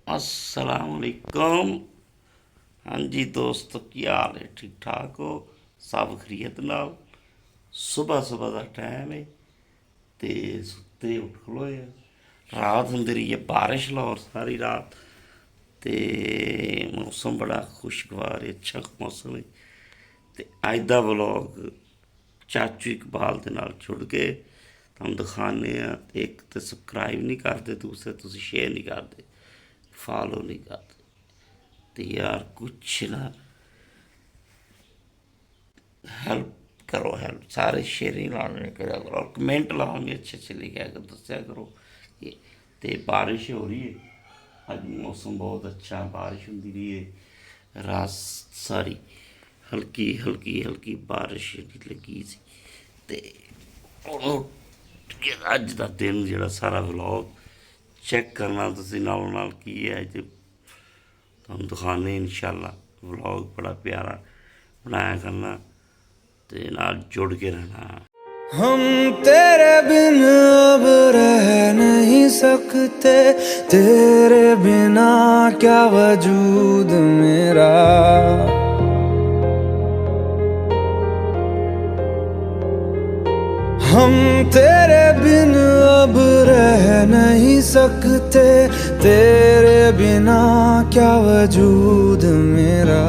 अस्सलाम वालेकुम। हाँ जी दोस्त, की हाल है? ठीक ठाक हो? सब खरीत नाल? सुबह सुबह का टाइम है ते सुते उठ खलोए आ। रात होंदी रही है बारिश लाहौर सारी रात। ते मौसम बड़ा खुशगवार है, अच्छा मौसम है। ते अज दा व्लॉग चाचू इकबाल दे नाल जुड़ के तुहानूं दिखाने आ। ते एक तो सबसक्राइब नहीं करते, दूसरे तुसीं शेयर नहीं करते, फॉलो नहीं करते। तो यार कुछ ना हेल्प करो, हेल्प सारे शेयरिंग लाने करा करो और कमेंट लाओ भी अच्छे अच्छे लिखा करो, दस्या करो। ये तो बारिश हो रही है, अज मौसम बहुत अच्छा, बारिश होंदी रही है रात सारी, हल्की हल्की हल्की बारिश लगी सी। ते अज का दिन जो सारा व्लॉग चेक करना तुसीं नालों नाल की है अज तुहानूं दिखाने इंशाअल्लाह। व्लॉग बड़ा प्यारा बनाया करना ते नाल जुड़ के रहना। हम तेरे बिन अब रह नहीं सकते, तेरे बिना क्या वजूद मेरा। हम तेरे बिन अब रह नहीं सकते, तेरे बिना क्या वजूद मेरा।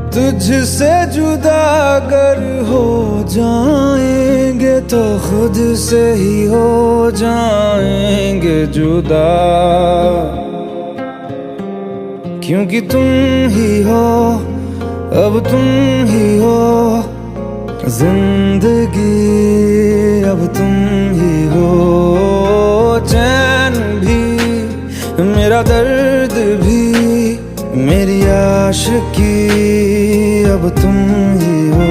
तुझसे जुदा अगर हो जाएंगे तो खुद से ही हो जाएंगे जुदा, क्योंकि तुम ही हो, अब तुम ही हो जिंदगी, अब तुम ही हो। चैन भी मेरा दर्द भी मेरी आशिकी, अब तुम ही हो।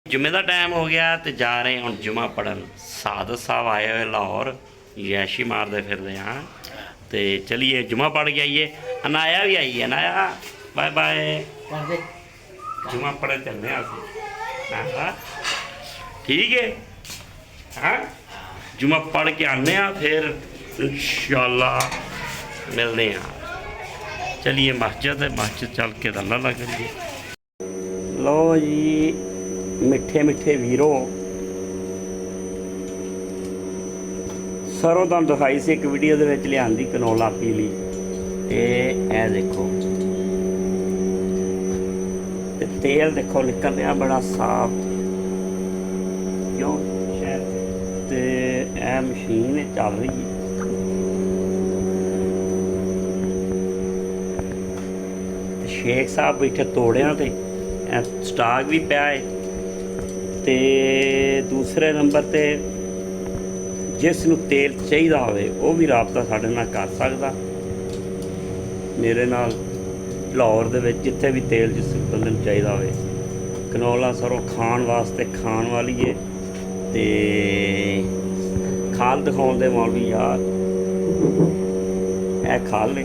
जुमे का टाइम हो गया तो जा रहे हैं हम जुमा पढ़न। सादत साहब आए हुए लाहौर, यैशी मारते फिरते हैं। तो चलिए जुमा पढ़ के आइए। अनाया भी आई है, अनाया बाय बाय। जुमा पढ़ चलने हाँ ठीक है। हाँ जुमा पढ़ के आने फिर इंशाअल्लाह मिलते हैं। चलिए मस्जिद है, मस्जिद चल के अल्लाह ना करिए। लो जी मिठे मिठे वीरो, सरों तुम दिखाई सी एक वीडियो के लिया कनौला पीली, ए देखो ते तेल देखो निकल रहा बड़ा साफ, क्यों ते ए मशीन चल रही है। शेख साहब बैठे तोड़िया ते स्टाक भी पिया है। ते दूसरे नंबर ते जिस नूं तेल चाहिए होवे वो भी राबता साडे नाल कर सकदा। मेरे नाल लाहौर दे विच जिथे भी तेल जिस बंदे नूं चाहिए होवे, कनौला सरों खाण वास्ते खाण वाली है। ते खाल दिखाउण दे मौलवी यार, ए खाल ने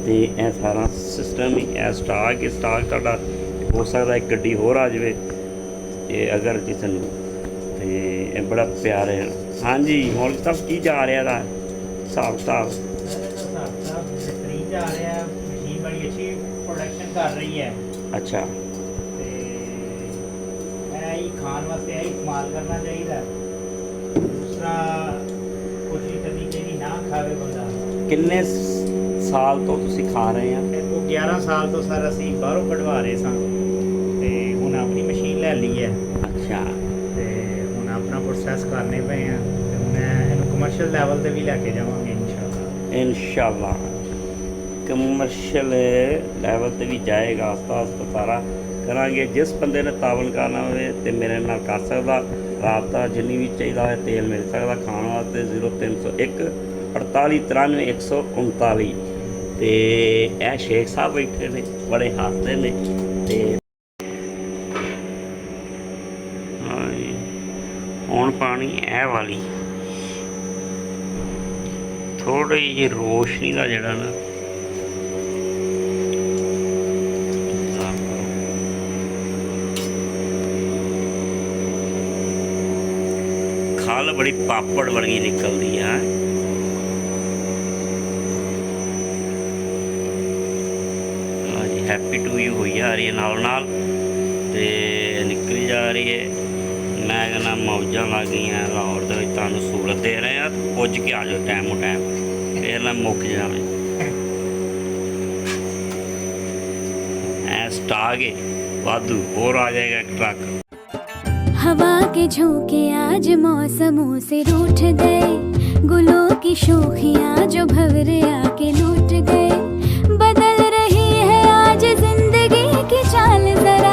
ते ए सारा सिस्टम ही ए स्टाक है। स्टाक तुहाडा हो सकदा एक गड्डी होर आ जावे ते अगर किसी नूं ते बड़ा प्यारे। हाँ जी मौलवी साहब की जा रहा हिसाब किताब? बेहतरीन जा रहा है, मशीन बड़ी अच्छी प्रोडक्शन कर रही है। अच्छा यही खान वास्ते यही इस्तेमाल करना चाहिए। दूसरा कोशिश करनी चाहिए ना खावे बंदा। किन्ने साल तो तुसी खा रहे हैं? देखो 11 साल तो सर असी बाहरों कढ़वा रहे सन ते हुण अपनी मशीन ले ली है। अच्छा ते हुण अपना प्रोसैस करने पे हैं ते हुण इहनूं कमर्शियल लैवल ते भी लैके जावांगे इंशाअल्लाह। इंशाअल्लाह कमर्शियल लैवल ते भी जाएगा, आस्ता आस्ता सारा करांगे। जिस बंदे ने तावन करना होवे ते मेरे नाल कर सकदा, राबता जिन्नी भी चाहिए है तेल मिल सकदा खाण वास्ते। 0301 48 93 139 ते ए शेख साहब बैठे ने बड़े हसते ने ते हाँ हुण ਪਾਣੀ ਇਹ ਵਾਲੀ ਥੋੜੀ ਜਿਹੀ ਰੋਸ਼ਨੀ ਦਾ ਜਿਹੜਾ ਨਾ ਖਲ ਬੜੀ ਪਾਪੜ ਵਰਗੀ ਨਿਕਲਦੀ ਆ। ਹਾਂਜੀ ਹੈਪੀ ਟੂ ਯੂ ਹੋਈ ਆ ਰਹੀ ਹੈ ਨਾਲ ਨਾਲ ਤੇ ਨਿਕਲੀ ਜਾ ਰਹੀ ਹੈ। ਮੈਂ ਕਹਿੰਦਾ ਮੌਜਾਂ ਲੱਗ ਗਈਆਂ ਲਾਹੌਰ ਦੇ ਵਿੱਚ, ਤੁਹਾਨੂੰ ਸਹੂਲਤ ਦੇ ਰਹੇ ਆ, ਪੁੱਜ ਕੇ ਆ ਜਾਓ ਟਾਈਮ ਉਹ ਟਾਈਮ, ਫਿਰ ਨਾ ਮੁੱਕ ਜਾਵੇ। ਐ ਸਟਾਕ ਹੈ ਵਾਧੂ, ਹੋਰ ਆ ਜਾਏਗਾ ਇੱਕ ਟਰੱਕ। हवा के झोंके आज मौसमों से रूठ गए, गुलों की शोखियाँ जो भंवरे आके लूट गए। बदल रही है आज जिंदगी की चाल जरा